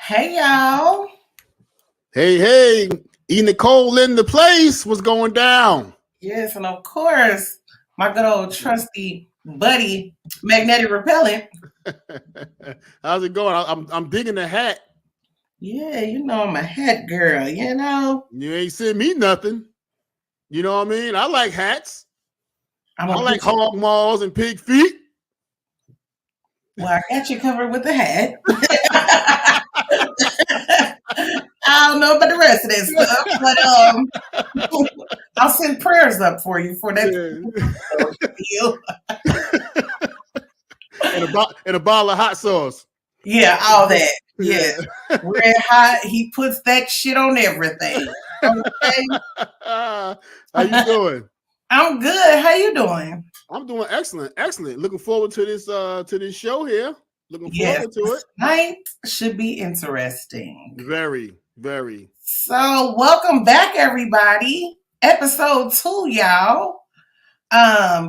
Hey y'all. Hey, TheeEnicole in the place. What's going down? Yes, and of course, my good old trusty buddy, magnetic repellent. How's it going? I'm digging the hat. Yeah, I'm a hat girl, You ain't sent me nothing. You know what I mean? I like hats. I'm I a like bitch. hog maws and pig feet. Well, I got you covered with the hat. I don't know about the rest of that stuff, but I'll send prayers up for you for that. And a bottle of hot sauce. Yeah, all that. Yeah. Red hot, he puts that shit on everything. Okay. How you doing? I'm good. How you doing? I'm doing excellent. Looking forward to this show here. Looking forward to it. Tonight should be interesting. Very. So, welcome back, everybody. Episode 2, y'all.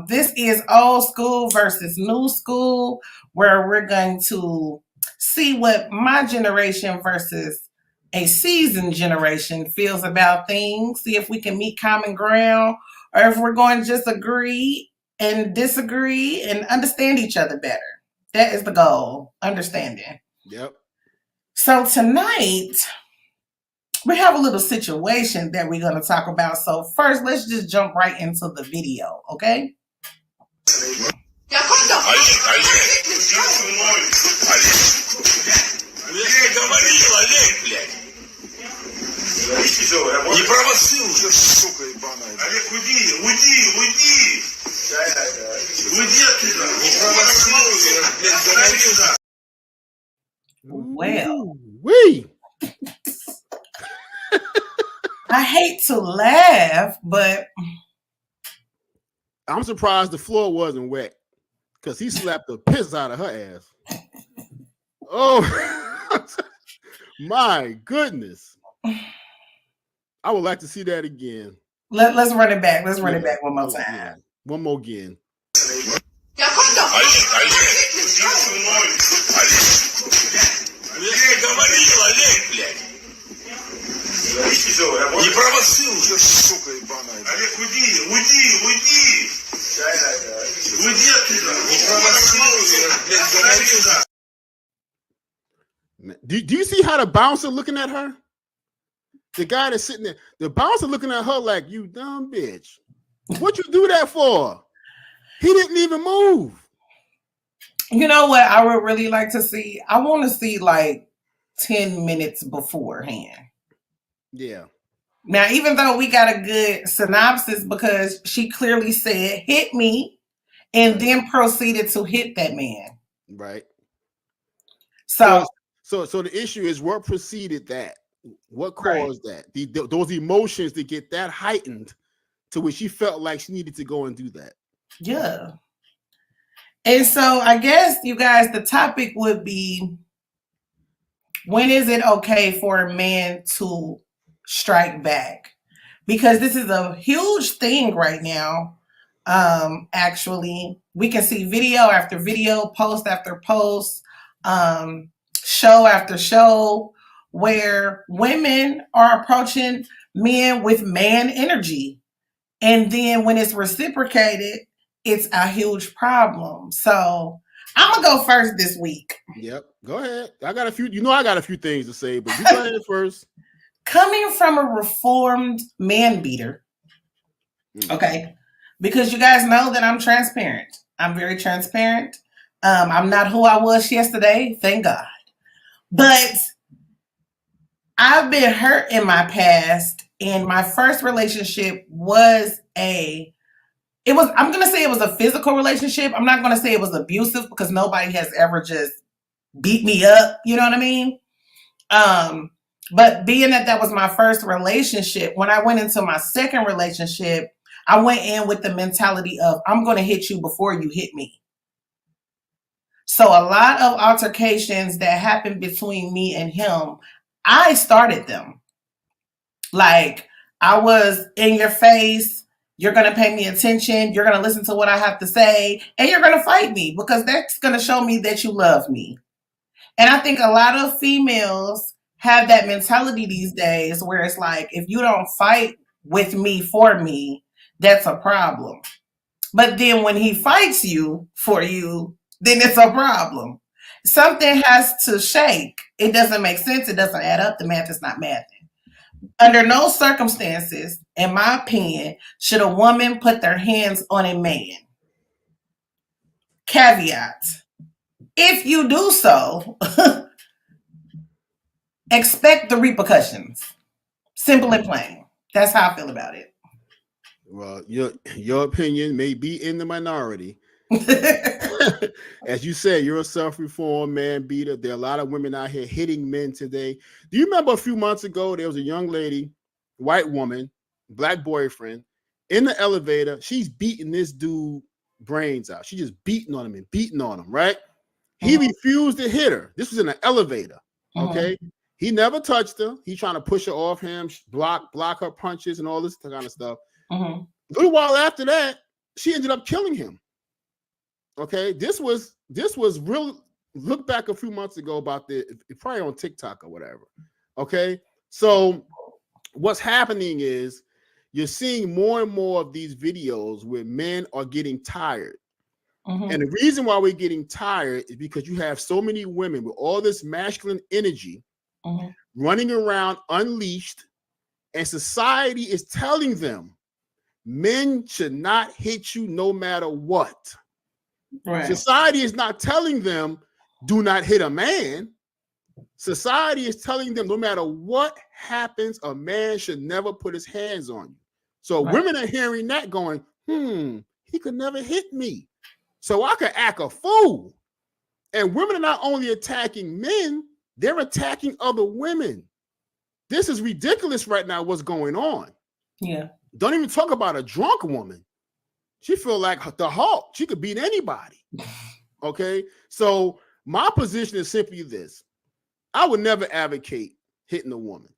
This is old school versus new school, where we're going to see what my generation versus a seasoned generation feels about things, see if we can meet common ground, or if we're going to just agree and disagree and understand each other better. That is the goal, understanding. Yep. So tonight, we have a little situation that we're going to talk about. So first, let's just jump right into the video, okay? Не провоцируй уже, сука ебаная. Олег, уйди. Уйди оттуда. Не провоцируй, блядь, Well, wee. I hate to laugh, but I'm surprised the floor wasn't wet because he slapped the piss out of her ass. Oh, my goodness. I would like to see that again. Let's run it back. Let's run it back one more time. Yeah. One more again. Не провоцируй уже, сука ебаная. Олег, уйди. Уйди оттуда. Не провоцируй, блядь. Do you see how the bouncer looking at her? The guy that's sitting there, the bouncer looking at her like, you dumb bitch. What you do that for? He didn't even move. You know what I would really like to see? I want to see like 10 minutes beforehand. Yeah. Now, even though we got a good synopsis because she clearly said, hit me, and then proceeded to hit that man. Right. So the issue is what preceded that? What caused that? Those emotions to get that heightened to where she felt like she needed to go and do that. Yeah. And so I guess, you guys, the topic would be, when is it okay for a man to strike back? Because this is a huge thing right now. Actually, we can see video after video, post after post, show after show, where women are approaching men with man energy. And then when it's reciprocated, it's a huge problem. So I'm going to go first this week. Yep. Go ahead. I got a few things to say, but you go ahead first. Coming from a reformed man beater, okay, because you guys know that I'm transparent. I'm very transparent. I'm not who I was yesterday, thank God. But I've been hurt in my past, and my first relationship was I'm going to say it was a physical relationship. I'm not going to say it was abusive because nobody has ever just beat me up. You know what I mean? But being that was my first relationship, when I went into my second relationship, I went in with the mentality of, I'm going to hit you before you hit me. So a lot of altercations that happened between me and him, I started them. Like, I was in your face. You're going to pay me attention. You're going to listen to what I have to say. And you're going to fight me because that's going to show me that you love me. And I think a lot of females have that mentality these days where it's like, if you don't fight with me for me, that's a problem. But then when he fights you for you, then it's a problem. Something has to shake. It doesn't make sense. It doesn't add up. The math is not mathing. Under no circumstances, in my opinion, should a woman put their hands on a man. Caveat. If you do so, expect the repercussions. Simple and plain. That's how I feel about it. Well, your opinion may be in the minority. As you said, you're a self-reformed man beater. There are a lot of women out here hitting men today. Do you remember a few months ago, there was a young lady, white woman, black boyfriend, in the elevator. She's beating this dude brains out. She's just beating on him, right? He refused to hit her. This was in an elevator, okay? He never touched her. He's trying to push her off him, block her punches and all this kind of stuff. A little while after that, she ended up killing him. Okay, this was real. Look back a few months ago about probably on TikTok or whatever. Okay, so what's happening is you're seeing more and more of these videos where men are getting tired. And the reason why we're getting tired is because you have so many women with all this masculine energy running around unleashed, and society is telling them men should not hit you no matter what. Right. Society is not telling them do not hit a man. Society is telling them no matter what happens, a man should never put his hands on you. So women are hearing that going, he could never hit me. So I could act a fool. And women are not only attacking men, they're attacking other women. This is ridiculous right now, what's going on. Yeah. Don't even talk about a drunk woman. She feel like the Hulk. She could beat anybody. Okay? So my position is simply this. I would never advocate hitting a woman.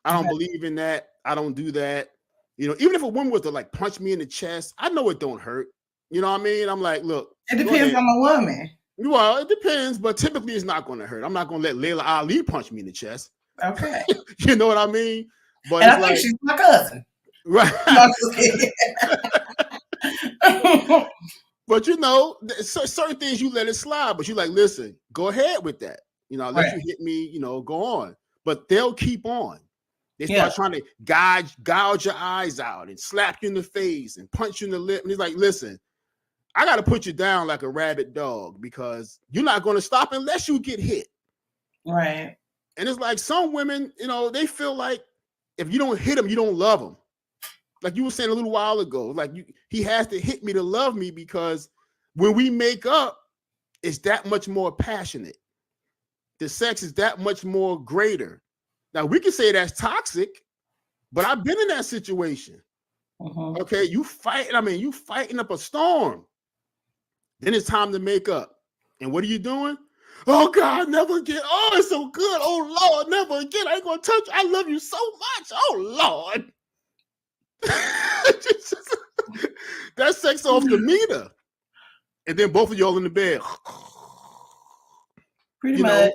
I don't believe in that. I don't do that. You know, even if a woman was to like punch me in the chest, I know it don't hurt. You know what I mean? I'm like, look. It depends on the woman. Well, it depends, but typically it's not going to hurt. I'm not going to let Layla Ali punch me in the chest. Okay. You know what I mean? But and I think she's my cousin. Right. But you know, certain things you let it slide, but you like, listen, go ahead with that. You know, let you hit me, you know, go on. But they'll keep on. They start trying to gouge your eyes out and slap you in the face and punch you in the lip. And he's like, listen, I got to put you down like a rabid dog because you're not going to stop unless you get hit. Right. And it's like some women, you know, they feel like if you don't hit them, you don't love them. Like you were saying a little while ago, like he has to hit me to love me because when we make up, it's that much more passionate. The sex is that much more greater. Now we can say that's toxic, but I've been in that situation. Okay, you fighting up a storm. Then it's time to make up. And what are you doing? Oh God, never again. Oh, it's so good. Oh Lord, never again. I ain't gonna touch you. I love you so much. Oh Lord. That's sex off the meter. And then both of y'all in the bed. Pretty much.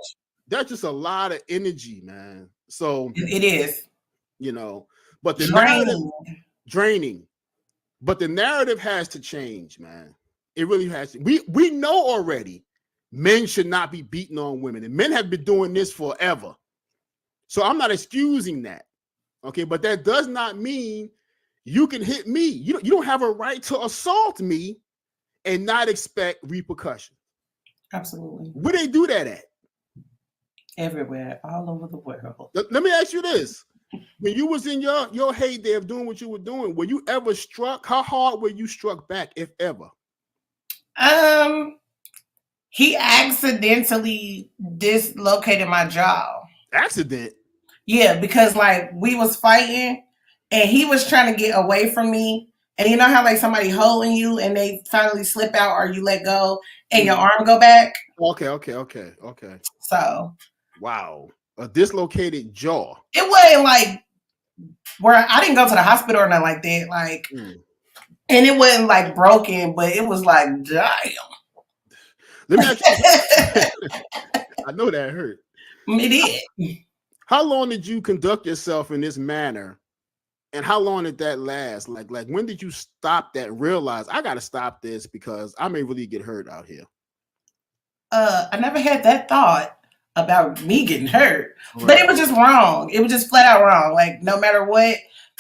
That's just a lot of energy, man. So it is. You know, but the narrative draining. But the narrative has to change, man. It really has to. We know already men should not be beating on women, and men have been doing this forever. So I'm not excusing that. Okay, but that does not mean you can hit me. You don't have a right to assault me and not expect repercussions. Absolutely. Where they do that at? Everywhere, all over the world. Let me ask you this. When you was in your heyday of doing what you were doing, were you ever struck? How hard were you struck back, if ever? He accidentally dislocated my jaw. Accident? Yeah, because like we was fighting and he was trying to get away from me. And you know how like somebody holding you and they finally slip out or you let go and your arm go back? Okay. So. Wow. A dislocated jaw. It wasn't like where I didn't go to the hospital or nothing like that. Like, and it wasn't like broken, but it was like, damn. Let me ask you. I know that hurt. It did. How long did you conduct yourself in this manner? And how long did that last? Like when did you stop that, realize I got to stop this because I may really get hurt out here? I never had that thought about me getting hurt, Right. but it was just wrong. It was just flat out wrong. Like no matter what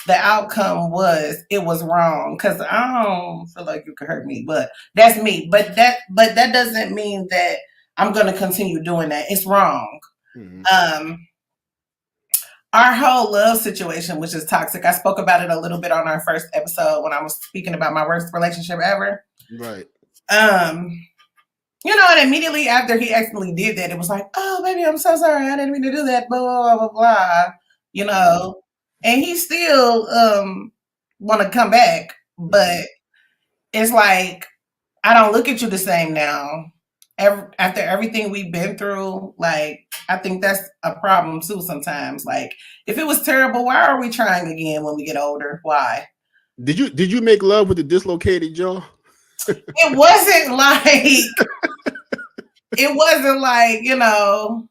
the outcome was, it was wrong. Cause I don't feel like you could hurt me, but that's me. But that doesn't mean that I'm going to continue doing that. It's wrong. Mm-hmm. Our whole love situation, which is toxic. I spoke about it a little bit on our first episode when I was speaking about my worst relationship ever. Right. You know, and immediately after he accidentally did that, it was like, oh, baby, I'm so sorry. I didn't mean to do that, blah, blah, blah, blah, you know. And he still want to come back. But it's like, I don't look at you the same now. After everything we've been through, like, I think that's a problem too sometimes. Like, if it was terrible, why are we trying again when we get older? Why? Did you make love with the dislocated jaw? It wasn't like, you know.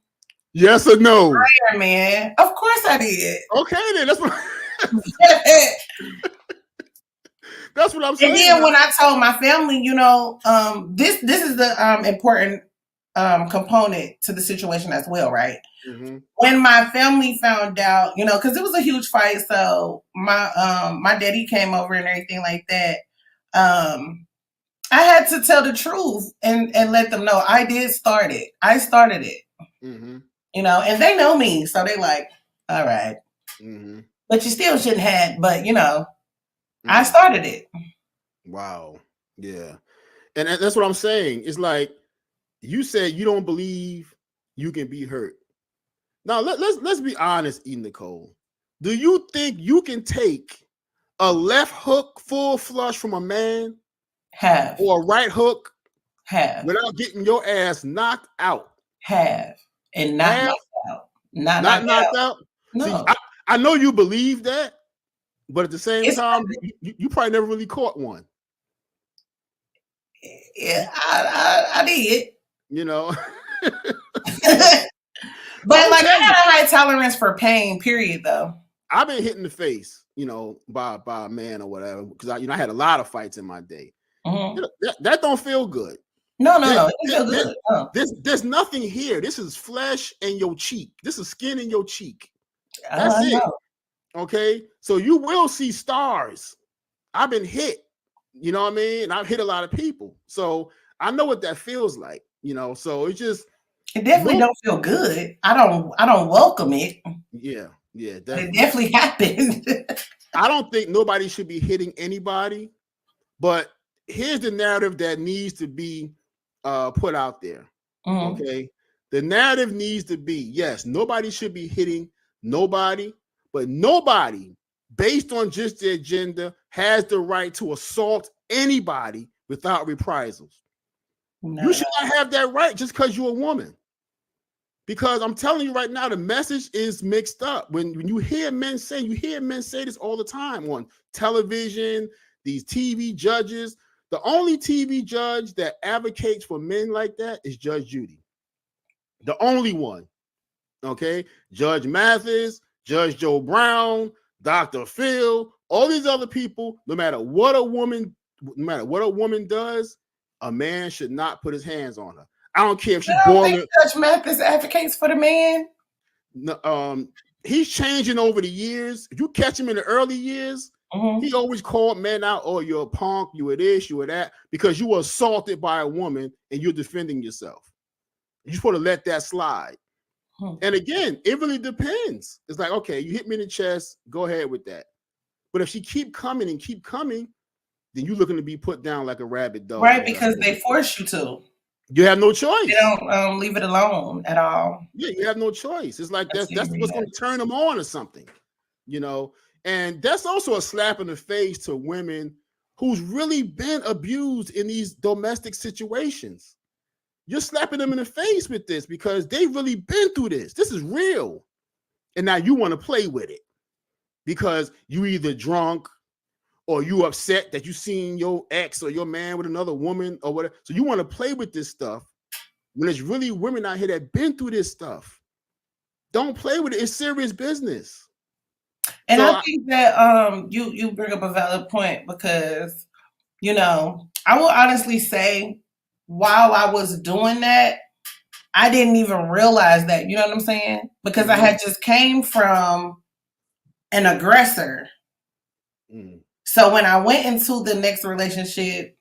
Yes or no? Iron Man. Of course I did. Okay, then that's what that's what I'm saying. And then when I told my family, you know, this is the important component to the situation as well, right? Mm-hmm. When my family found out, you know, because it was a huge fight, so my daddy came over and everything like that. I had to tell the truth and let them know I did start it. I started it. Mm-hmm. You know, and they know me, so they like, all right. Mm-hmm. But you still shouldn't have, but you know, mm-hmm. I started it. Wow. Yeah. And that's what I'm saying. It's like you said you don't believe you can be hurt. Now let's be honest, TheeEnicole. Do you think you can take a left hook full flush from a man? Have. Or a right hook? Have. Without getting your ass knocked out? Have. And not knocked out. Not knocked out? No. See, I know you believe that, but at the same time, you probably never really caught one. Yeah, I did. You know. But like I got a high tolerance for pain, period, though. I've been hit in the face, you know, by a man or whatever, because I had a lot of fights in my day. Mm-hmm. You know, that don't feel good. No. It feel good. There's nothing here. This is flesh and your cheek. This is skin in your cheek. That's it. Okay. So you will see stars. I've been hit. You know what I mean? And I've hit a lot of people. So I know what that feels like, you know. So it's just it definitely don't feel good. I don't welcome it. Yeah, definitely. It definitely happened. I don't think nobody should be hitting anybody, but here's the narrative that needs to be put out there. Mm-hmm. Okay. The narrative needs to be, yes, nobody should be hitting nobody, but nobody, based on just their gender, has the right to assault anybody without reprisals. No. You should not have that right just because you're a woman. Because I'm telling you right now, the message is mixed up. When you hear men say this all the time on television, these TV judges. The only TV judge that advocates for men like that is Judge Judy. The only one. Okay? Judge Mathis, Judge Joe Brown, Dr. Phil, all these other people, no matter what a woman does, a man should not put his hands on her. I don't care if she's born. Judge Mathis advocates for the man. No, he's changing over the years. If you catch him in the early years, mm-hmm. he always called men out. Oh, you're a punk, you were this, you were that, because you were assaulted by a woman and you're defending yourself. You're supposed to let that slide. And again, it really depends. It's like, okay, you hit me in the chest, go ahead with that. But if she keep coming, then you're looking to be put down like a rabid dog. Right, because they force you to. You have no choice. They don't leave it alone at all. Yeah, you have no choice. It's like that's what's going to turn them on or something, you know. And that's also a slap in the face to women who's really been abused in these domestic situations. You're slapping them in the face with this because they've really been through this. This is real. And now you want to play with it because you either drunk or you upset that you seen your ex or your man with another woman or whatever. So you want to play with this stuff when it's really women out here that been through this stuff. Don't play with it. It's serious business. And I think that you bring up a valid point because, you know, I will honestly say while I was doing that, I didn't even realize that, you know what I'm saying? Because I had just came from an aggressor. So when I went into the next relationship,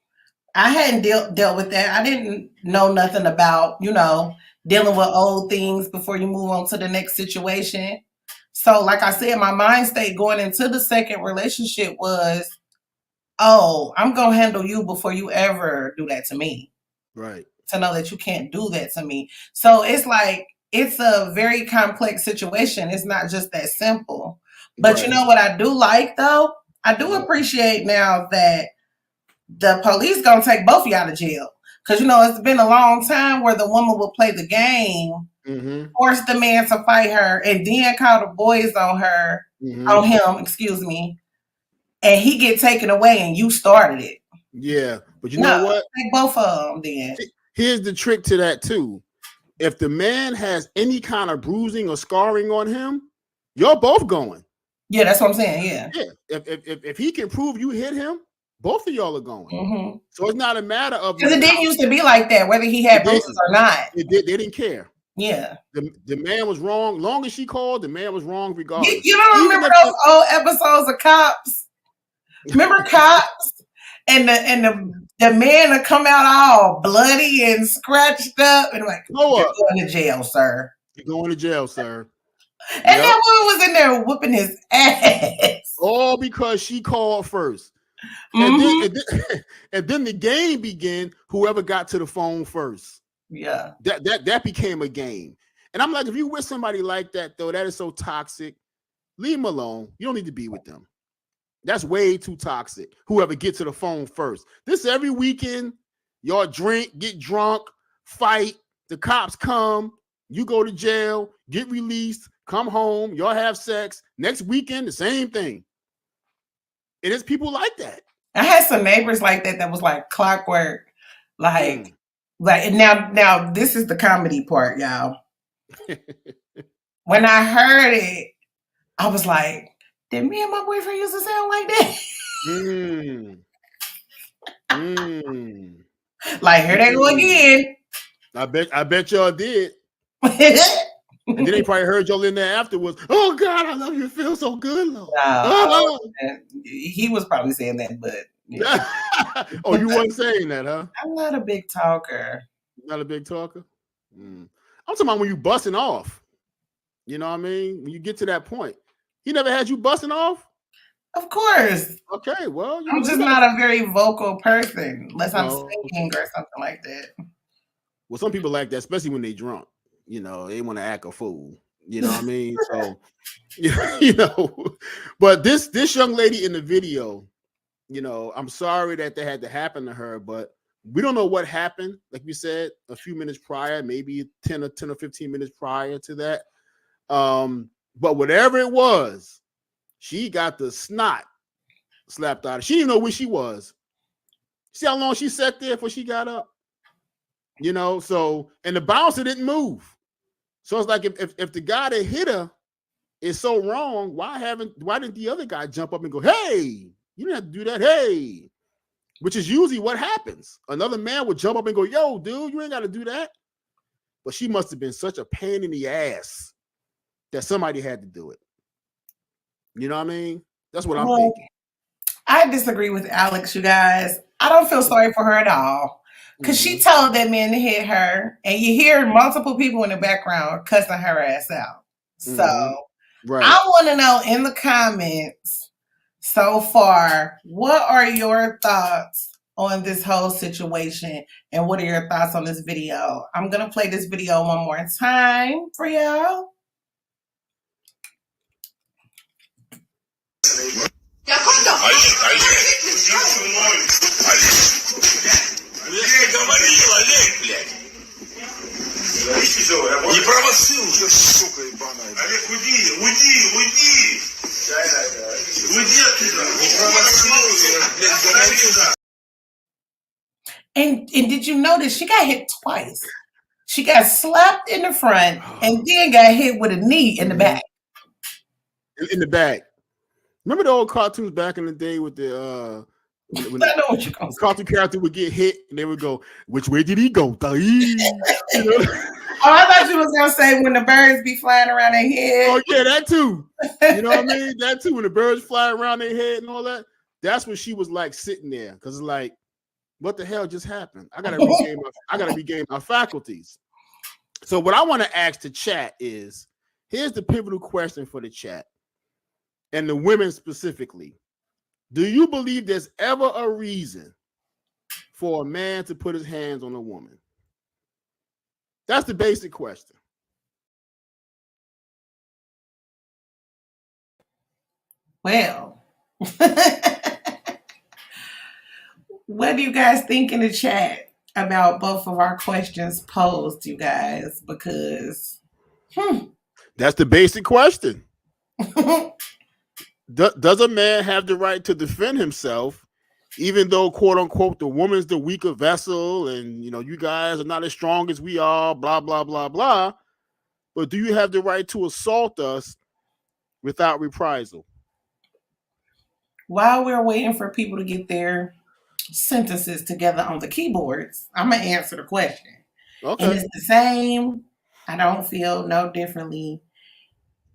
I hadn't dealt with that. I didn't know nothing about, you know, dealing with old things before you move on to the next situation. So like I said, my mind state going into the second relationship was, oh, I'm going to handle you before you ever do that to me. Right. To know that you can't do that to me. So it's like, it's a very complex situation. It's not just that simple. But you know what I do like though? I do appreciate now that the police gonna take both of y'all to jail. Because you know, it's been a long time where the woman will play the game, force the man to fight her, and then call the boys on her, on him, excuse me, and he get taken away and you started it. Yeah, but you know what? Take both of them then. Here's the trick to that too. If the man has any kind of bruising or scarring on him, you're both going. Yeah, that's what I'm saying. Yeah. If he can prove you hit him, both of y'all are going. So it's not a matter of, because it didn't used to be like that, whether he had bruises or not. They didn't care. Yeah. The man was wrong. Long as she called, the man was wrong regardless. You don't remember those old episodes of Cops? Remember Cops? And the man would come out all bloody and scratched up and like, you're going to jail, sir. You're going to jail, sir. And that woman was in there whooping his ass. All because she called first. And then the game began, whoever got to the phone first. Yeah. That became a game. And I'm like, if you with somebody like that, though, that is so toxic, leave them alone. You don't need to be with them. That's way too toxic. Whoever gets to the phone first. This every weekend, y'all drink, get drunk, fight, the cops come, you go to jail, get released, come home, y'all have sex. Next weekend, the same thing. It is people like that. I had some neighbors like that was like clockwork. Like now this is the comedy part, y'all. When I heard it, I was like, did me and my boyfriend used to sound like that? Like, here they go again. I bet y'all did. And then they probably heard y'all in there afterwards. Oh God, I love you. It feels so good, Lord. He was probably saying that, but yeah. Oh, you weren't saying that, huh? I'm not a big talker. Not a big talker. I'm talking about when you busting off. You know what I mean? When you get to that point. He never had you busting off? Of course. Okay, well. I'm just not a very vocal person unless I'm singing or something like that. Well, some people like that, especially when they drunk. You know, they want to act a fool. You know what I mean? So, you know. But this young lady in the video, you know, I'm sorry that had to happen to her, but we don't know what happened. Like you said, a few minutes prior, maybe 10 or 15 minutes prior to that. But whatever it was, she got the snot slapped out of her. She didn't know where she was. See how long she sat there before she got up? You know, so, and the bouncer didn't move. So it's like if the guy that hit her is so wrong, why didn't the other guy jump up and go, hey, you didn't have to do that, hey, which is usually what happens. Another man would jump up and go, yo, dude, you ain't got to do that. But she must have been such a pain in the ass that somebody had to do it. You know what I mean? That's what I'm thinking. I disagree with Alex, you guys. I don't feel sorry for her at all. Because she told that man to hit her, and you hear multiple people in the background cussing her ass out. So I want to know in the comments so far, what are your thoughts on this whole situation, and what are your thoughts on this video? I'm going to play this video one more time for y'all. Я говорил, Олег, блядь. Не провоцируй уже, сука ебаная. Олег, уйди. Уйди оттуда. Не провоцируй, блядь. And did you notice she got hit twice? She got slapped in the front and then got hit with a knee in the back. In the back. Remember the old cartoons back in the day with the when I know what you're going the cartoon character would get hit and they would go, "Which way did he go?" Oh, I thought you was gonna say when the birds be flying around their head. Oh yeah, that too. You know what I mean? That too. When the birds fly around their head and all that. That's when she was like sitting there because it's like, what the hell just happened? I gotta regain my faculties. So what I want to ask the chat is, here's the pivotal question for the chat and the women specifically. Do you believe there's ever a reason for a man to put his hands on a woman? That's the basic question. Well, what do you guys think in the chat about both of our questions posed, you guys? Because that's the basic question. Does a man have the right to defend himself, even though, quote unquote, the woman's the weaker vessel and, you know, you guys are not as strong as we are, blah, blah, blah, blah. But do you have the right to assault us without reprisal? While we're waiting for people to get their sentences together on the keyboards, I'm going to answer the question. Okay. And it's the same. I don't feel no differently.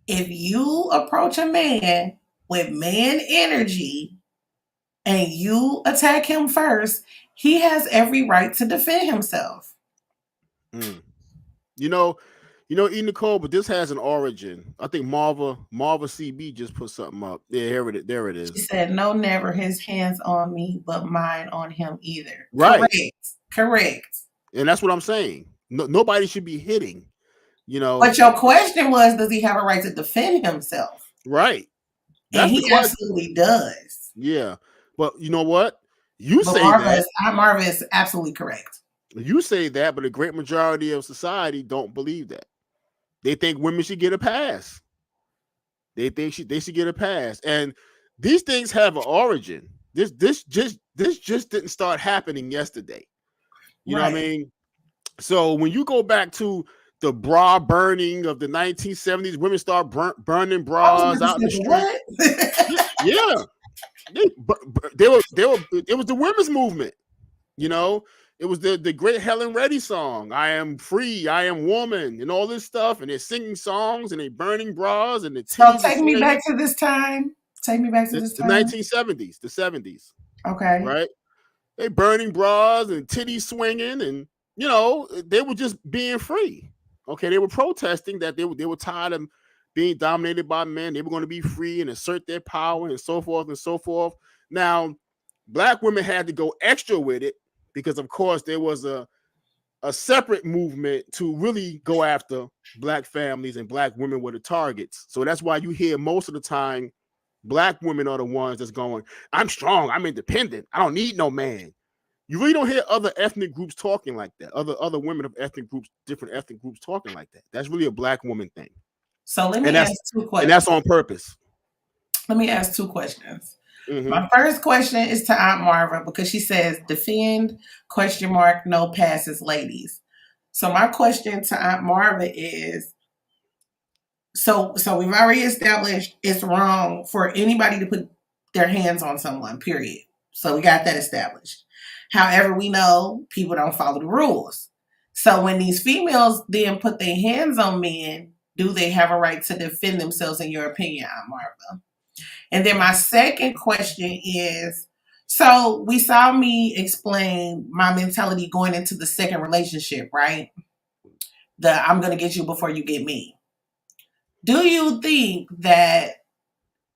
If you approach a man with man energy and you attack him first, he has every right to defend himself. You know, TheeEnicole, but this has an origin. I think Marva CB just put something up. Yeah, there it is. She said, "No, never his hands on me, but mine on him either." Right. Correct. And that's what I'm saying. Nobody should be hitting, you know. But your question was, does he have a right to defend himself? Right. And he absolutely does. Yeah. But you know what? Marva is absolutely correct. You say that, but a great majority of society don't believe that. They think women should get a pass. They think they should get a pass. And these things have an origin. This just didn't start happening yesterday. You know what I mean? So when you go back to the bra burning of the 1970s, women start burning bras out in the street. Yeah. It was the women's movement, you know. It was the great Helen Reddy song, "I am free, I am woman," and all this stuff. And they're singing songs and they're burning bras and the titties. So take me back to this time. Take me back to this time. The 1970s, the 70s. Okay. Right? They burning bras and titties swinging, and you know, they were just being free. Okay, they were protesting that they were tired of being dominated by men. They were going to be free and assert their power and so forth and so forth. Now, black women had to go extra with it because, of course, there was a separate movement to really go after black families, and black women were the targets. So that's why you hear most of the time black women are the ones that's going, "I'm strong, I'm independent, I don't need no man." You really don't hear other ethnic groups talking like that. Other women of ethnic groups, different ethnic groups talking like that. That's really a black woman thing. So let me ask two questions. And that's on purpose. Let me ask two questions. Mm-hmm. My first question is to Aunt Marva, because she says, "Defend, ? No passes, ladies." So my question to Aunt Marva is, so we've already established it's wrong for anybody to put their hands on someone, period. So we got that established. However, we know people don't follow the rules. So when these females then put their hands on men, do they have a right to defend themselves, in your opinion, Aunt Marva? And then my second question is, so we saw me explain my mentality going into the second relationship, right? I'm going to get you before you get me. Do you think that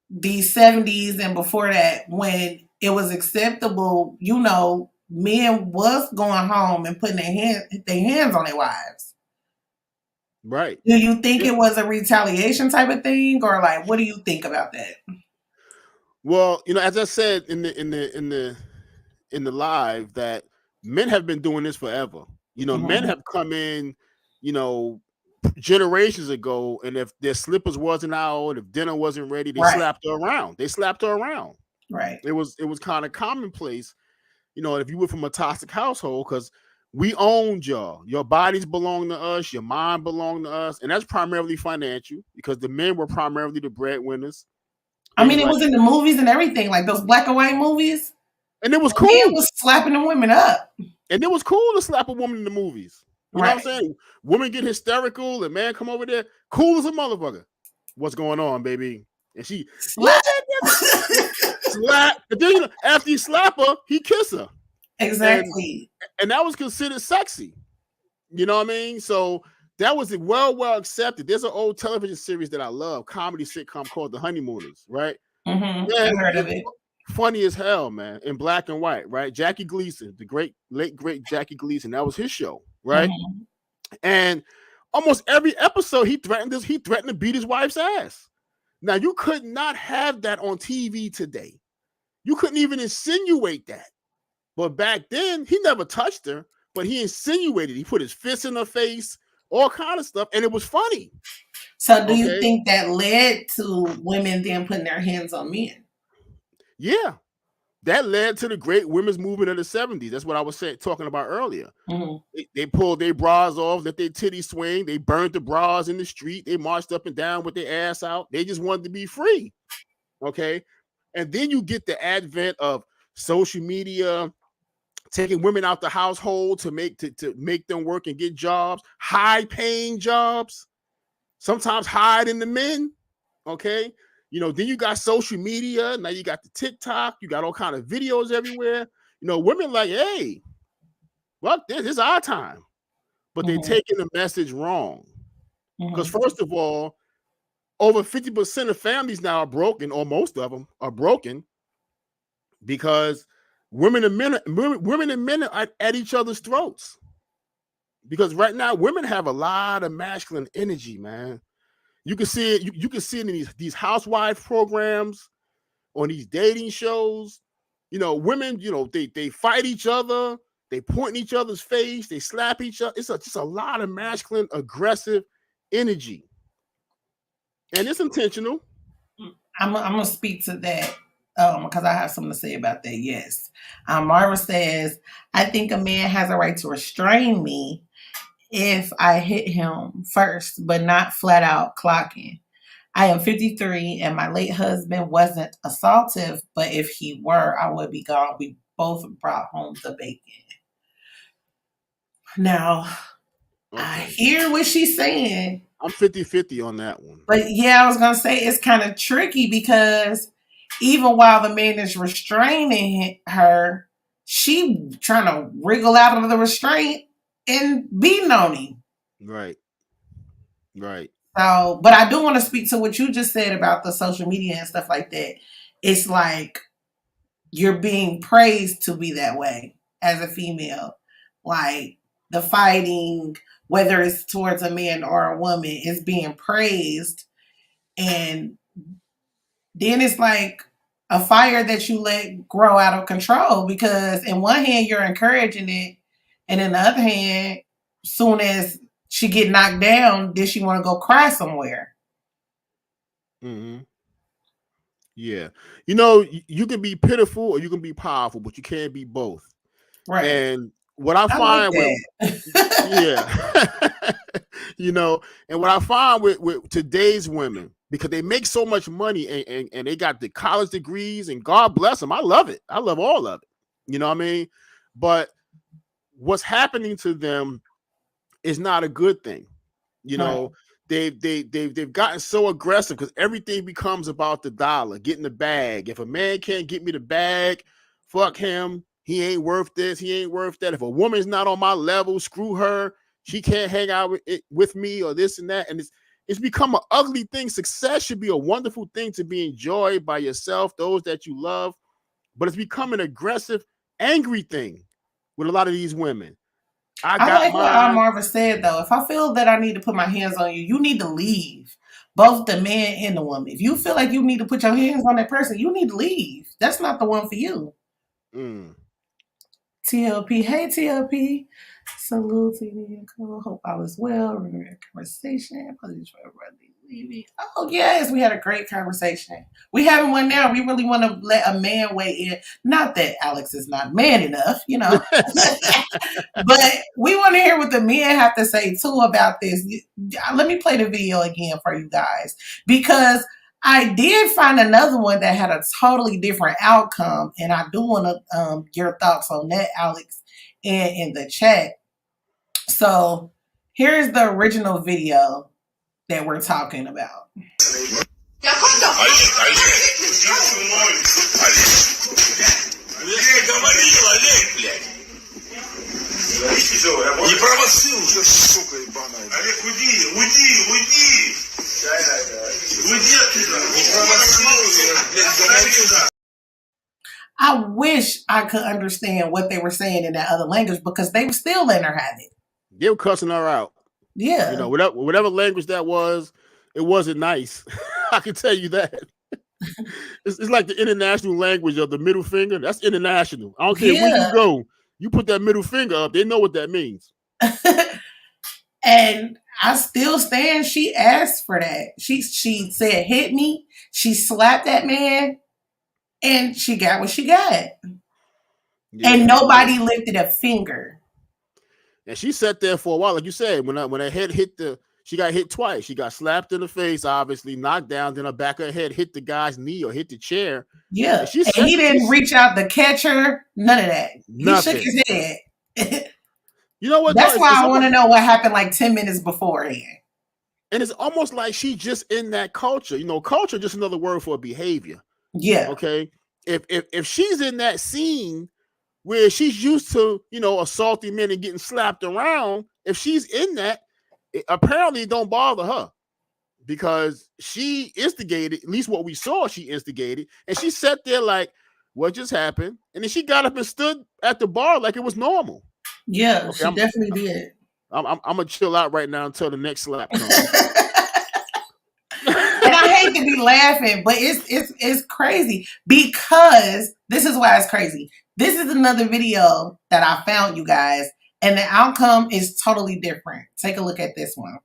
the 70s and before that, when it was acceptable, you know, men was going home and putting their hands on their wives? Right. Do you think it was a retaliation type of thing, or like, what do you think about that? Well, you know, as I said in the live, that men have been doing this forever. You know, men have come in, you know, generations ago, and if their slippers wasn't out, if dinner wasn't ready, they slapped her around. Right. It was kind of commonplace, you know, if you were from a toxic household, because We owned y'all. Your bodies belong to us. Your mind belong to us. And that's primarily financial because the men were primarily the breadwinners. I mean, it Like, was in the movies and everything, like those black and white movies. and it was The man cool. was slapping the women up. And it was cool to slap a woman in the movies. You know what I'm saying? Women get hysterical and man come over there, cool as a motherfucker. What's going on, baby? And she Slap. slap. And then, you know, after he slap her, he kiss her. Exactly. And that was considered sexy. You know what I mean? So that was well accepted. There's an old television series that I love, comedy sitcom called The Honeymooners, right? Mm-hmm. Yeah, I heard of it. Funny as hell, man, in black and white, right? Jackie Gleason, the late great Jackie Gleason, that was his show, right? Mm-hmm. And almost every episode he threatened to beat his wife's ass. Now you could not have that on TV today. You couldn't even insinuate that. But back then, he never touched her, but he insinuated. He put his fist in her face, all kind of stuff, and it was funny. So do you think that led to women then putting their hands on men? Yeah. That led to the great women's movement of the 70s. That's what I was talking about earlier. Mm-hmm. They pulled their bras off, let their titties swing. They burned the bras in the street. They marched up and down with their ass out. They just wanted to be free. Okay. And then you get the advent of social media, taking women out the household to make them work and get jobs, high-paying jobs, sometimes hiding the men. Okay. You know, then you got social media. Now you got the TikTok. You got all kind of videos everywhere. You know, women like, hey, well, this is our time. But they're taking the message wrong. Because first of all, over 50% of families now are broken, or most of them are broken, because women and men are at each other's throats. Because right now, women have a lot of masculine energy, man. You can see it. You can see it in these housewife programs, on these dating shows. You know, women. You know, they fight each other. They point in each other's face. They slap each other. It's just a lot of masculine, aggressive energy, and it's intentional. I'm gonna speak to that because I have something to say about that. Yes, Marva says, I think a man has a right to restrain me if I hit him first, but not flat out clocking. I am 53 and my late husband wasn't assaultive, but if he were, I would be gone. We both brought home the bacon. Now, I hear what she's saying. I'm 50-50 on that one. But yeah, I was going to say it's kind of tricky because even while the man is restraining her, she trying to wriggle out of the restraint and beating on him. Right. So, but I do want to speak to what you just said about the social media and stuff like that. It's like you're being praised to be that way as a female. Like the fighting, whether it's towards a man or a woman, is being praised. And then it's like a fire that you let grow out of control because in one hand you're encouraging it, and in the other hand, soon as she get knocked down, then she want to go cry somewhere. Mm-hmm. Yeah. You know, you can be pitiful or you can be powerful, but you can't be both. Right. And what I find you know, and what I find with today's women, because they make so much money and they got the college degrees, and God bless them. I love it. I love all of it. You know what I mean? But what's happening to them is not a good thing. You know, they've gotten so aggressive because everything becomes about the dollar, getting the bag. If a man can't get me the bag, fuck him. He ain't worth this. He ain't worth that. If a woman's not on my level, screw her. She can't hang out with me or this and that. And it's become an ugly thing. Success should be a wonderful thing to be enjoyed by yourself, those that you love. But it's become an aggressive, angry thing with a lot of these women. I like what Marva said, though. If I feel that I need to put my hands on you, you need to leave. Both the man and the woman. If you feel like you need to put your hands on that person, you need to leave. That's not the one for you. TLP. Hey, TLP. Salute to you. Hope all is well. Remember your conversation. Apologies for everybody Oh, yes, we had a great conversation. We having one now. We really want to let a man weigh in. Not that Alex is not man enough, but we want to hear what the men have to say too about this. Let me play the video again for you guys because I did find another one that had a totally different outcome, and I do want to your thoughts on that, Alex, in the chat. So here's the original video that we're talking about. Не провоцируй, сука ебаная. Олег, уйди. Уйди оттуда. Не провоцируй. I wish I could understand what they were saying in that other language because they were still letting her have it. They were cussing her out. Yeah. You know, whatever language that was, it wasn't nice. I can tell you that. It's like the international language of the middle finger. That's international. I don't care where you go. You put that middle finger up, they know what that means. And I still stand. She asked for that. She said, hit me. She slapped that man and she got what she got. Yeah. And nobody lifted a finger. And she sat there for a while. Like you said, when her head hit she got hit twice. She got slapped in the face, obviously, knocked down. Then her back of her head hit the guy's knee or hit the chair. Yeah. And he didn't reach out to catch her. None of that. Nothing. He shook his head. You know what? That's why I want to know what happened like 10 minutes beforehand. And it's almost like she's just in that culture. You know, culture just another word for behavior. Yeah. Okay. If she's in that scene where she's used to, assaulting men and getting slapped around, if she's in that, apparently it don't bother her because she instigated, at least what we saw, she instigated, and she sat there like, what just happened? And then she got up and stood at the bar like it was normal. Yeah, okay, she definitely did. I'm gonna chill out right now until the next slap comes. And I hate to be laughing, but it's crazy because this is why it's crazy. This is another video that I found, you guys, and the outcome is totally different. Take a look at this one.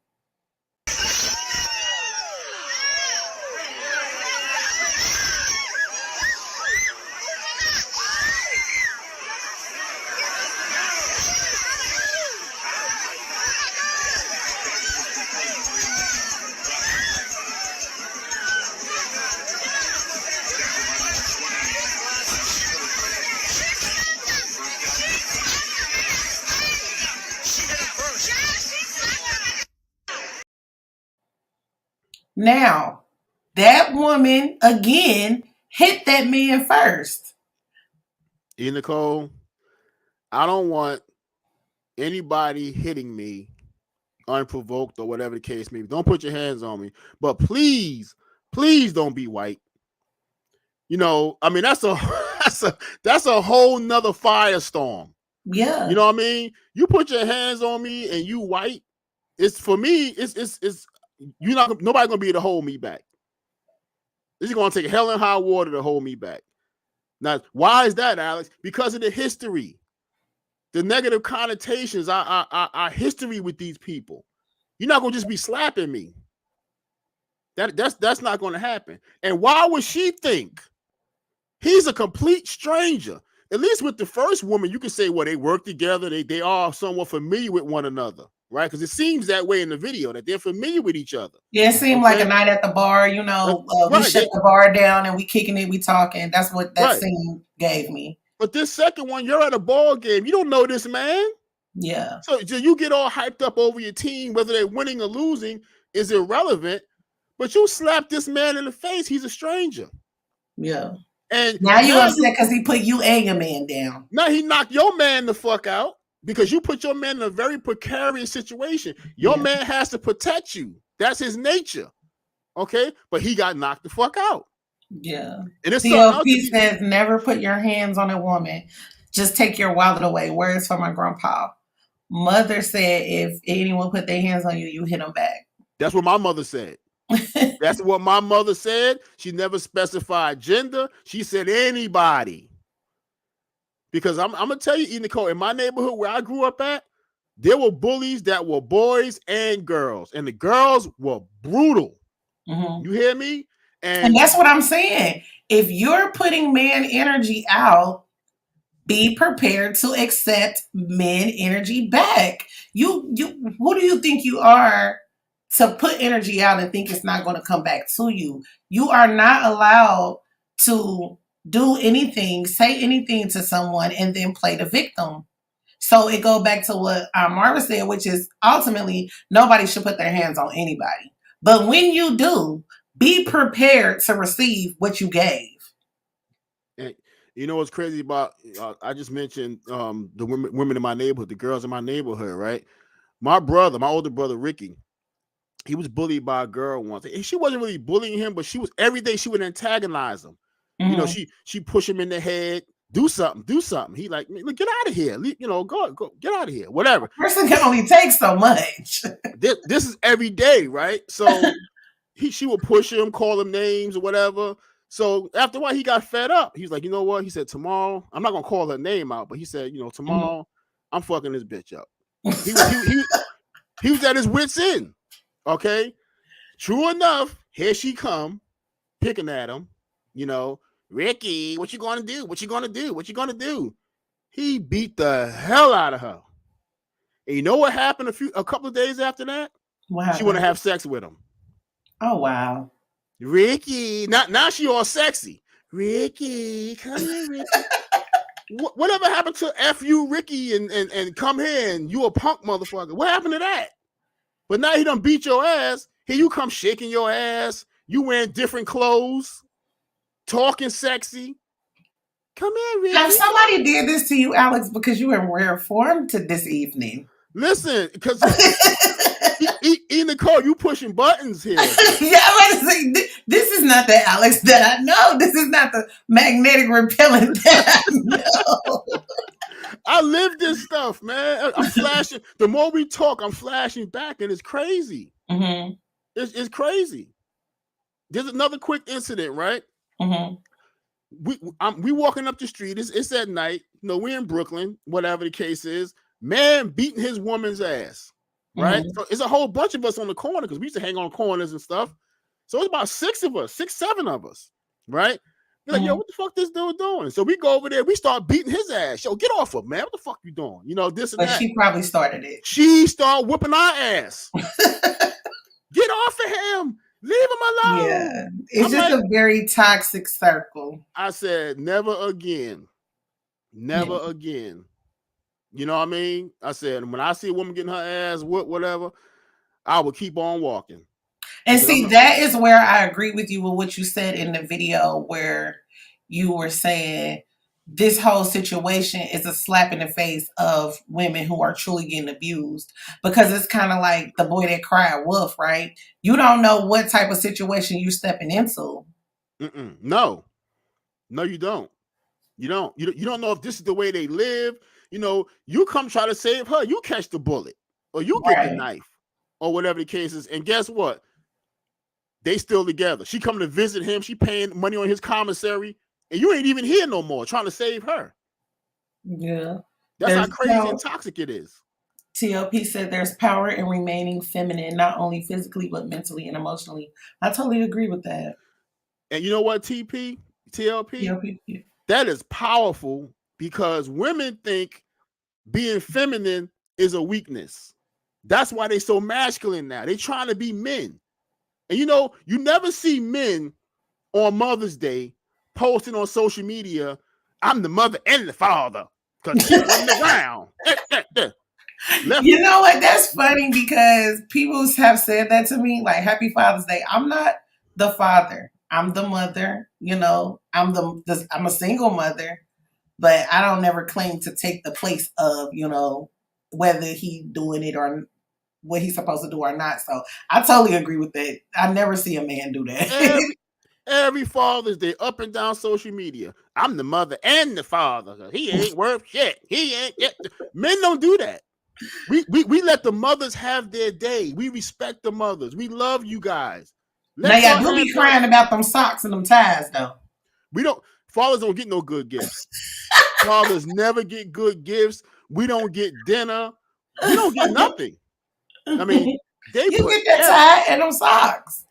Now, that woman, again, hit that man first. TheeEnicole, I don't want anybody hitting me unprovoked or whatever the case may be. Don't put your hands on me. But please don't be white. I mean, that's a whole nother firestorm. Yeah. You know what I mean? You put your hands on me and you white. It's for me, nobody gonna be able to hold me back. This is gonna take hell and high water to hold me back. Now, why is that, Alex? Because of the history, the negative connotations, our history with these people. You're not gonna just be slapping me. That's not gonna happen. And why would she think he's a complete stranger? At least with the first woman, you can say, well, they work together. They are somewhat familiar with one another. Right, because it seems that way in the video that they're familiar with each other. Yeah, it seemed like a night at the bar. We shut the bar down and we kicking it, we talking. That's what that scene gave me. But this second one, you're at a ball game. You don't know this man. Yeah. So you get all hyped up over your team, whether they're winning or losing is irrelevant. But you slap this man in the face. He's a stranger. Yeah. And now you upset because he put you and your man down. Now he knocked your man the fuck out. Because you put your man in a very precarious situation. Your man has to protect you. That's his nature. Okay? But he got knocked the fuck out. Yeah. And it's COP says, never put your hands on a woman. Just take your wallet away. Words from my grandpa. Mother said, if anyone put their hands on you, you hit them back. That's what my mother said. That's what my mother said. She never specified gender. She said anybody. Because I'm going to tell you, TheeEnicole, in my neighborhood where I grew up at, there were bullies that were boys and girls. And the girls were brutal. Mm-hmm. You hear me? And that's what I'm saying. If you're putting man energy out, be prepared to accept men energy back. You who do you think you are to put energy out and think it's not going to come back to you? You are not allowed to do anything, say anything to someone and then play the victim. So it go back to what Marva said, which is ultimately nobody should put their hands on anybody. But when you do, be prepared to receive what you gave. And you know what's crazy about? I just mentioned the women in my neighborhood, the girls in my neighborhood, right? My older brother Ricky, he was bullied by a girl once. And she wasn't really bullying him, but every day she would antagonize him. Mm-hmm. You know, she push him in the head. Do something. He like, look, get out of here. You know, go, get out of here. Whatever. A person can only take so much. This is every day, right? So she would push him, call him names or whatever. So after a while, he got fed up. He's like, you know what? He said, tomorrow, I'm not gonna call her name out, but he said, you know, tomorrow, I'm fucking this bitch up. He was at his wit's end. Okay. True enough, here she come, picking at him, you know. Ricky, what you gonna do? What you gonna do? What you gonna do? He beat the hell out of her. And you know what happened a couple of days after that? She want to have sex with him. Oh wow. Ricky, now she all sexy. Ricky, come here, Ricky. Whatever happened to F you, Ricky, and come here and you a punk motherfucker? What happened to that? But now he done beat your ass. Here you come shaking your ass. You wearing different clothes. Talking sexy. Come here, Ricky. Now, if somebody did this to you, Alex, because you were in rare form to this evening. Listen, because TheeEnicole, you pushing buttons here. Yeah, I'm about to say, this is not the Alex that I know. This is not the magnetic repellent that I know. I live this stuff, man. I'm flashing. The more we talk, I'm flashing back, and it's crazy. Mm-hmm. It's crazy. There's another quick incident, right? Mm-hmm. We walking up the street. It's at night. You know, we're in Brooklyn, whatever the case is. Man beating his woman's ass, right? Mm-hmm. So it's a whole bunch of us on the corner because we used to hang on corners and stuff. So it's about 7 of us, right? We're like, yo, what the fuck this dude doing? So we go over there. We start beating his ass. Yo, get off of him, man. What the fuck you doing? You know, this and But that. she probably started it. She started whooping our ass. Get off of him. Leave him alone. Yeah. It's just a very toxic circle. I said, never again. Never again. You know what I mean? I said, when I see a woman getting her ass whooped, whatever, I will keep on walking. And see, that is where I agree with you with what you said in the video where you were saying this whole situation is a slap in the face of women who are truly getting abused, because it's kind of like the boy that cried wolf, right? You don't know what type of situation you're stepping into. No, you don't. You don't know if this is the way they live. You know, you come try to save her, you catch the bullet or you get the knife or whatever the case is. And guess what? They still together. She come to visit him. She paying money on his commissary. And you ain't even here no more trying to save her. Yeah. That's how crazy and toxic it is. TLP said there's power in remaining feminine, not only physically, but mentally and emotionally. I totally agree with that. And you know what, TLP? That is powerful because women think being feminine is a weakness. That's why they're so masculine now. They're trying to be men. And you know, you never see men on Mother's Day posting on social media, I'm the mother and the father, because she wasn't around. You know what? That's funny because people have said that to me, like, Happy Father's Day. I'm not the father. I'm the mother. You know, I'm a single mother, but I don't never claim to take the place of, you know, whether he doing it or what he's supposed to do or not. So I totally agree with that. I never see a man do that. Every Father's Day, up and down social media, I'm the mother and the father. He ain't worth shit. He ain't. Men don't do that. We let the mothers have their day. We respect the mothers. We love you guys. Now y'all do be crying about them socks and them ties, though. We don't. Fathers don't get no good gifts. Fathers never get good gifts. We don't get dinner. We don't get nothing. I mean, you get that tie and them socks.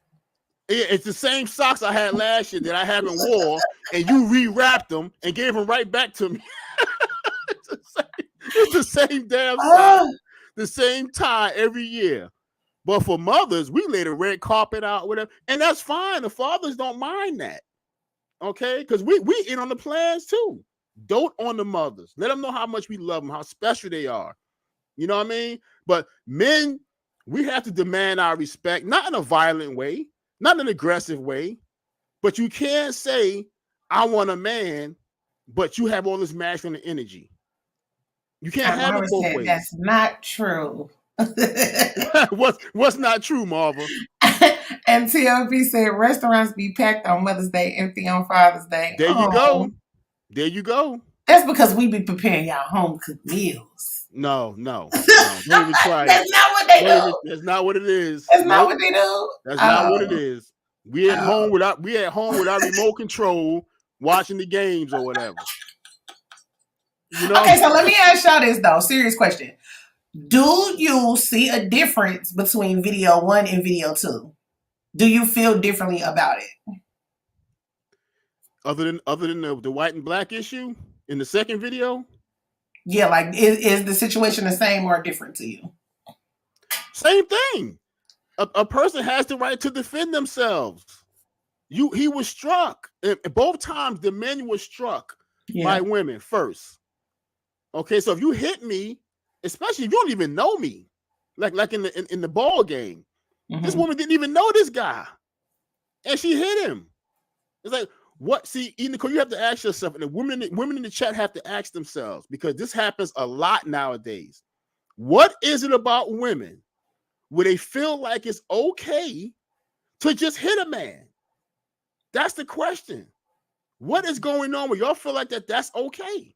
It's the same socks I had last year that I haven't wore, and you rewrapped them and gave them right back to me. It's the same damn sock, the same tie every year. But for mothers, we lay the red carpet out, whatever, and that's fine. The fathers don't mind that, okay? Because we in on the plans too. Dote on the mothers. Let them know how much we love them, how special they are. You know what I mean? But men, we have to demand our respect, not in a violent way, not in an aggressive way, but you can't say, I want a man, but you have all this masculine energy. You can't have it both ways. That's not true. What's not true, Marva? And TLP said restaurants be packed on Mother's Day, empty on Father's Day. There you go. There you go. That's because we be preparing y'all home cooked meals. No. Don't even try That's not what they do. That's not what it is. That's not what they do. That's not what it is. We at home with our remote control, watching the games or whatever. You know? Okay, so let me ask y'all this though. Serious question. Do you see a difference between video 1 and video 2? Do you feel differently about it? Other than the white and black issue in the second video? Yeah, like is the situation the same or different to you? Same thing. A person has the right to defend themselves. He was struck. And both times the men were struck by women first. Okay, so if you hit me, especially if you don't even know me, like in the ball game, this woman didn't even know this guy, and she hit him. It's like, what? See, TheeEnicole, you have to ask yourself, and the women in the chat have to ask themselves, because this happens a lot nowadays. What is it about women where they feel like it's okay to just hit a man? That's the question. What is going on where y'all feel like that's okay?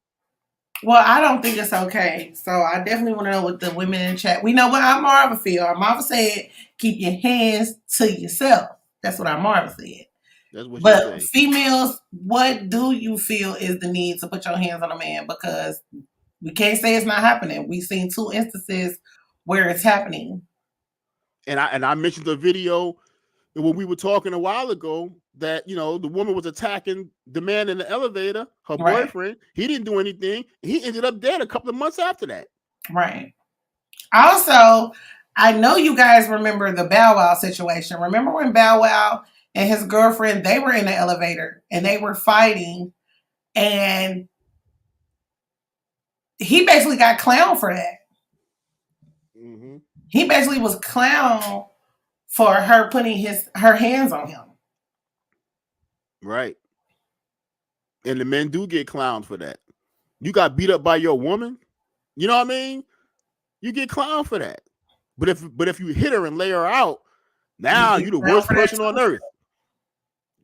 Well, I don't think it's okay. So I definitely want to know what the women in the chat. We know what our Marva feel. Our Marva said, keep your hands to yourself. That's what our Marva said. That's what but females, what do you feel is the need to put your hands on a man? Because we can't say it's not happening. We've seen 2 instances where it's happening. And I mentioned the video when we were talking a while ago that, you know, the woman was attacking the man in the elevator, her boyfriend. He didn't do anything. He ended up dead a couple of months after that. Right. Also, I know you guys remember the Bow Wow situation. Remember when Bow Wow and his girlfriend, they were in the elevator and they were fighting, and he basically got clowned for that. Mm-hmm. He basically was clowned for her putting her hands on him. Right. And the men do get clowned for that. You got beat up by your woman. You know what I mean? You get clowned for that. But if you hit her and lay her out, now you the worst person on earth.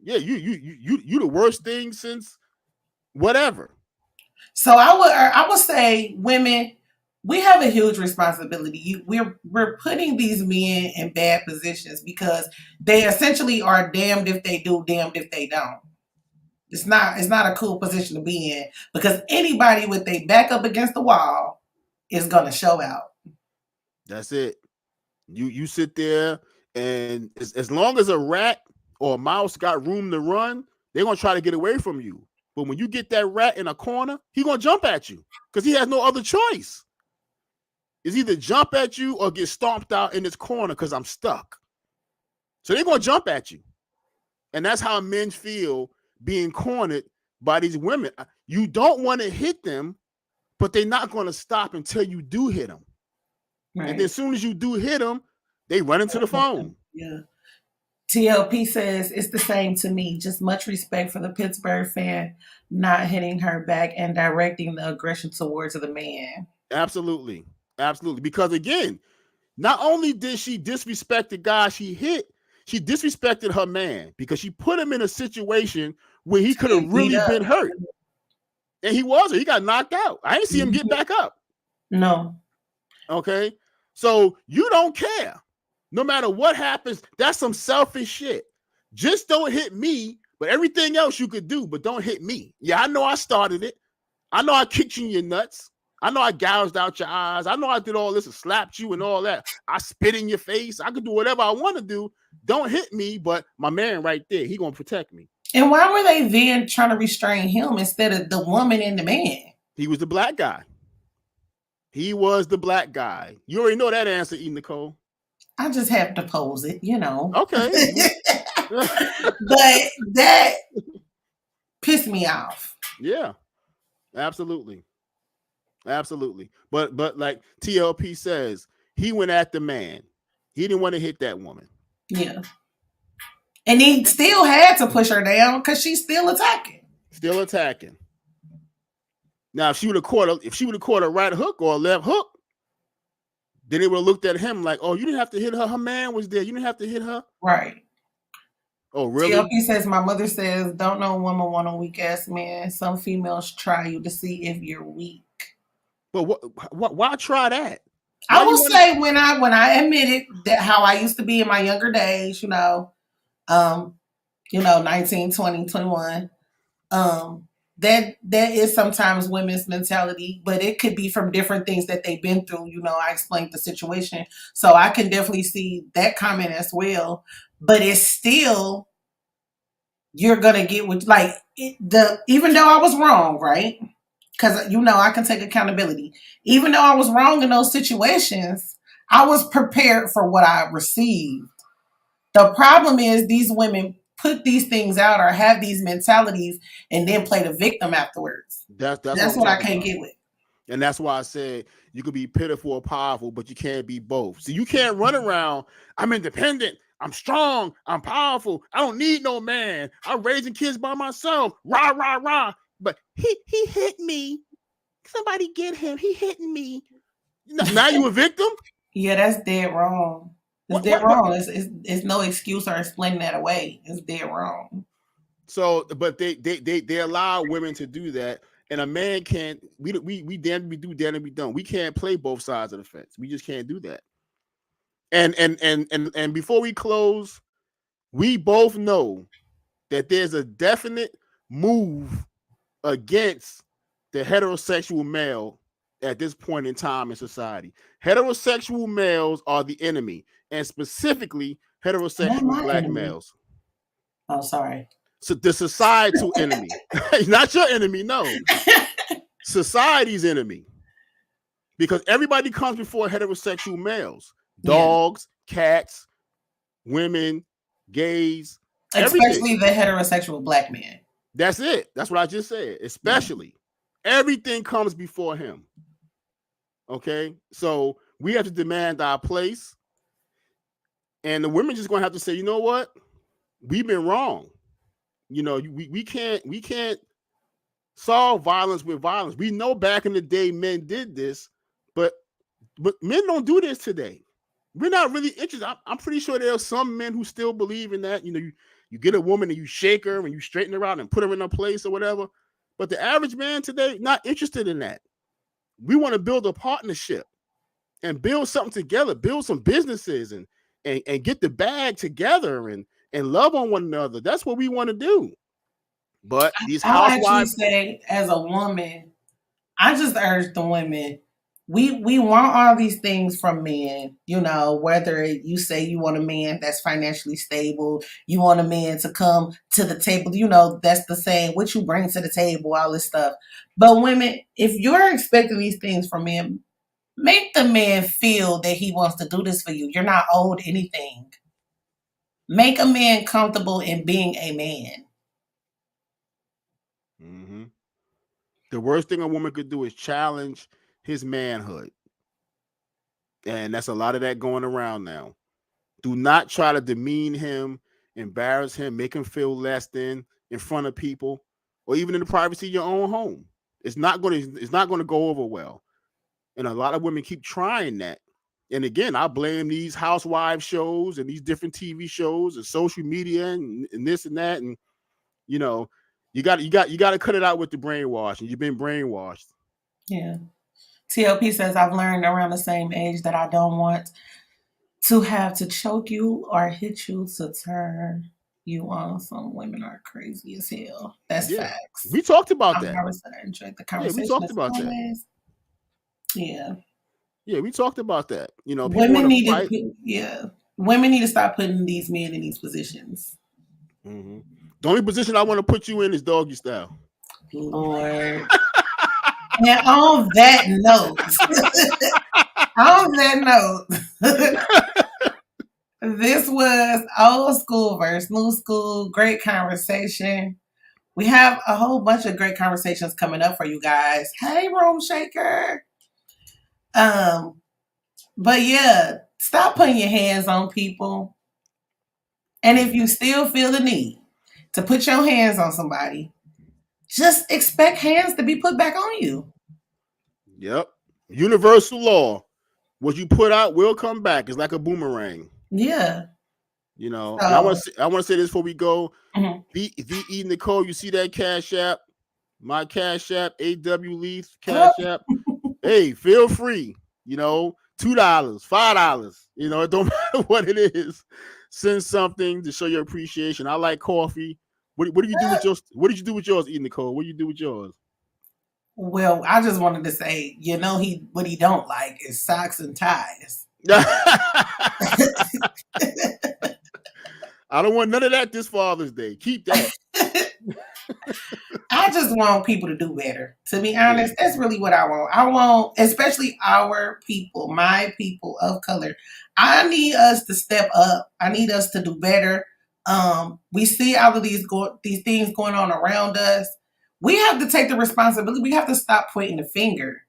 Yeah, you the worst thing since whatever. So I would say, women, we have a huge responsibility. We're putting these men in bad positions because they essentially are damned if they do, damned if they don't. It's not a cool position to be in, because anybody with their back up against the wall is gonna show out. That's it. You sit there, and as long as a rat or a mouse got room to run, they're gonna try to get away from you. But when you get that rat in a corner, he's gonna jump at you because he has no other choice. It's either jump at you or get stomped out in this corner because I'm stuck. So they're gonna jump at you. And that's how men feel being cornered by these women. You don't want to hit them, but they're not going to stop until you do hit them. Right. And then as soon as you do hit them, they run into the phone. Yeah. TLP says, it's the same to me. Just much respect for the Pittsburgh fan not hitting her back and directing the aggression towards the man. Absolutely. Absolutely. Because again, not only did she disrespect the guy she hit, she disrespected her man because she put him in a situation where he could have really been hurt. And he wasn't. He got knocked out. I didn't see him get back up. No. Okay. So you don't care. No matter what happens, that's some selfish shit. Just don't hit me, but everything else you could do, but don't hit me. Yeah, I know I started it. I know I kicked you in your nuts. I know I gouged out your eyes. I know I did all this and slapped you and all that. I spit in your face. I could do whatever I want to do. Don't hit me, but my man right there, he gonna protect me. And why were they then trying to restrain him instead of the woman and the man? He was the black guy. He was the black guy. You already know that answer, TheeEnicole. I just have to pose it, you know. Okay. But that pissed me off. Yeah, absolutely. Absolutely. But like TLP says, he went at the man. He didn't want to hit that woman. Yeah. And he still had to push her down because she's still attacking. Still attacking. Now, if she would have caught a right hook or a left hook, then they would have looked at him like, oh, you didn't have to hit her. Her man was there. You didn't have to hit her. Right. Oh, really? TLP says, my mother says, don't no woman want a weak ass man. Some females try you to see if you're weak. But why try that? I will say when I admitted that how I used to be in my younger days, 19, 20, 21, that is sometimes women's mentality, but it could be from different things that they've been through. I explained the situation. So I can definitely see that comment as well. But it's still, you're going to get with even though I was wrong, right? Because, I can take accountability. Even though I was wrong in those situations, I was prepared for what I received. The problem is these women put these things out or have these mentalities and then play the victim afterwards. That's what I can't get with. And that's why I said you could be pitiful or powerful, but you can't be both. So you can't run around, I'm independent, I'm strong, I'm powerful, I don't need no man, I'm raising kids by myself, rah, rah, rah. But he hit me. Somebody get him. He hitting me. Now you a victim? Yeah, that's dead wrong. It's dead wrong. It's no excuse or explaining that away. It's dead wrong. So, but they allow women to do that, and a man can't. We damn we do, damn we don't. We can't play both sides of the fence. We just can't do that. And before we close, we both know that there's a definite move against the heterosexual male at this point in time in society. Heterosexual males are the enemy, and specifically heterosexual black males. Oh, sorry. So the societal enemy. Not your enemy, no. Society's enemy. Because everybody comes before heterosexual males. Dogs, cats, women, gays. Especially everything. The heterosexual black man. That's it. That's what I just said. Especially. Everything comes before him. Okay? So we have to demand our place. And the women just going to have to say, you know what? We've been wrong. We can't solve violence with violence. We know back in the day men did this, but men don't do this today. We're not really interested. I'm pretty sure there are some men who still believe in that. You get a woman and you shake her and you straighten her out and put her in her place or whatever. But the average man today, not interested in that. We want to build a partnership and build something together, build some businesses and get the bag together and love on one another. That's what we want to do. But these housewives. I actually say, as a woman, I just urge the women, we want all these things from men, whether you say you want a man that's financially stable, you want a man to come to the table, that's the same, what you bring to the table, all this stuff. But women, if you're expecting these things from men, make the man feel that he wants to do this for you. You're not owed anything. Make a man comfortable in being a man. Mm-hmm. The worst thing a woman could do is challenge his manhood. And that's a lot of that going around now. Do not try to demean him, embarrass him, make him feel less than in front of people, or even in the privacy of your own home. It's not going to go over well. And a lot of women keep trying that. And again, I blame these housewife shows and these different TV shows and social media and this and that. And you got to cut it out with the brainwashing. You've been brainwashed. Yeah. TLP says, I've learned around the same age that I don't want to have to choke you or hit you to turn you on. Some women are crazy as hell. That's facts. We talked about that. I enjoyed the conversation. Yeah, we talked about that. Yeah. Yeah, we talked about that. You know, people Women want to need fight. to, yeah. Women need to stop putting these men in these positions. Mm-hmm. The only position I want to put you in is doggy style. Lord. And on that note, on that note, this was old school versus new school. Great conversation. We have a whole bunch of great conversations coming up for you guys. Hey, Room Shaker. But yeah, stop putting your hands on people. And if you still feel the need to put your hands on somebody, just expect hands to be put back on you. Yep. Universal law. What you put out will come back. It's like a boomerang. Yeah. You know, So, and I want to say this before we go. mhm. TheeEnicole, you see that Cash App? My Cash App, W Leath Cash App. Hey, feel free. You know, $2, $5. You know, it don't matter what it is. Send something to show your appreciation. I like coffee. What do you do with yours? What did you do with yours, TheeEnicole? What do you do with yours? Well, I just wanted to say, what he don't like is socks and ties. I don't want none of that this Father's Day. Keep that. I just want people to do better. To be honest, that's really what I want. I want, especially our people, my people of color. I need us to step up. I need us to do better. We see all of these things going on around us. We have to take the responsibility. We have to stop pointing the finger.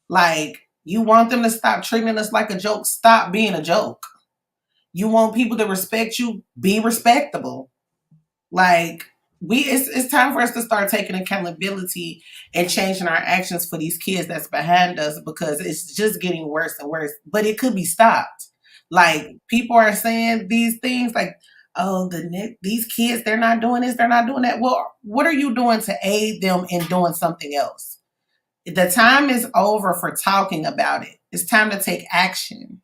Like, you want them to stop treating us like a joke. Stop being a joke. You want people to respect you. Be respectable. Like, it's time for us to start taking accountability and changing our actions for these kids that's behind us, because it's just getting worse and worse. But it could be stopped. Like, people are saying these things like, oh, these kids, they're not doing this, they're not doing that. Well, what are you doing to aid them in doing something else? The time is over for talking about it. It's time to take action.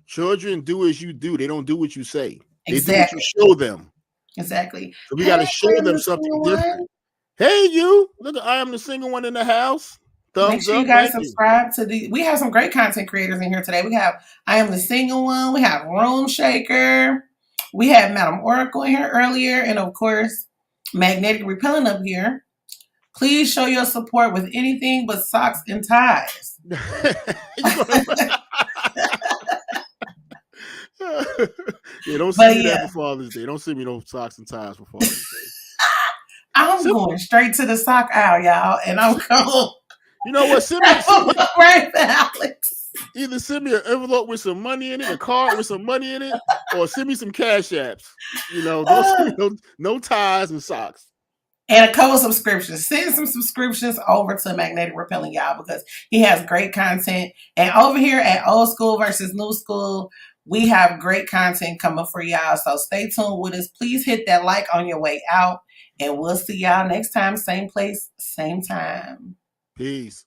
Children do as you do. They don't do what you say. They Exactly. do what you show them. Exactly. So we got to show them something different. Hey, you. Look, I am the single one in the house. Make sure you guys subscribe to we have some great content creators in here today. We have I Am the Single One. We have Room Shaker. We had Madam Oracle in here earlier. And of course, Magnetic Repellant up here. Please show your support with anything but socks and ties. Yeah, don't send me that for Father's Day. Don't send me no socks and ties for Father's Day. I'm going straight to the sock aisle, y'all, and I'm going. You know what? Send me right, Alex. Either send me an envelope with some money in it, a card with some money in it, or send me some Cash Apps. You know, don't send me no ties and socks. And a couple subscriptions. Send some subscriptions over to Magnetic Repelling, y'all, because he has great content. And over here at Old School versus New School, we have great content coming for y'all. So stay tuned with us. Please hit that like on your way out. And we'll see y'all next time. Same place, same time. Peace.